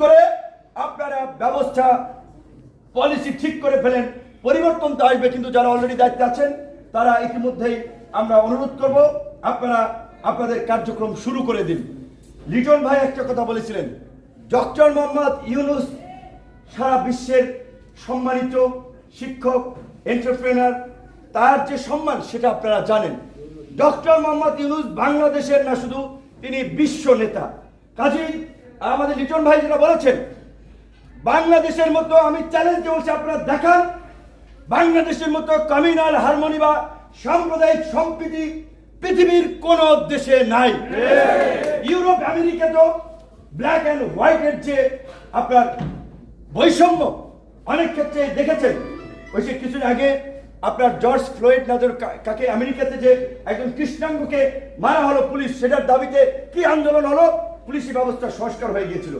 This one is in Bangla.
করে আপনারা ব্যবস্থা পলিসি ঠিক করে ফেলেন। পরিবর্তন তো আসবে, কিন্তু যারা অলরেডি দায়িত্বে আছেন তারা ইতিমধ্যেই আমরা অনুরোধ করব আপনারা আপনাদের কার্যক্রম শুরু করে দিন। লিটন ভাই একটা কথা বলেছিলেন, ডক্টর মোহাম্মদ ইউনূস সারা বিশ্বের সম্মানিত শিক্ষক, এন্টারপ্রেনার, তার যে সম্মান সেটা আপনারা জানেন। ডক্টর মোহাম্মদ ইউনূস বাংলাদেশের না শুধু, তিনি বিশ্ব নেতা। কাজেই আমাদের লিটন ভাই যেটা বলেছেন, বাংলাদেশের মতো, আমি চ্যালেঞ্জ বলছি, আপনারা দেখান বাংলাদেশের মতো কমিউনাল হারমোনি বা সাম্প্রদায়িক সম্প্রীতি পৃথিবীর কোন দেশে নাই। ইউরোপ, আমেরিকা তো ব্ল্যাক অ্যান্ড হোয়াইটের যে আপনার বৈষম্য অনেক ক্ষেত্রে দেখেছেন। ওই যে কিছুদিন আগে আপনার জর্জ ফ্লয়েড নাজর কাকে আমেরিকাতে যে একজন কৃষ্ণাঙ্গকে মারা হলো পুলিশ, সেটার দাবিতে কি আন্দোলন হলো, পুলিশি ব্যবস্থা সংস্কার হয়ে গিয়েছিল।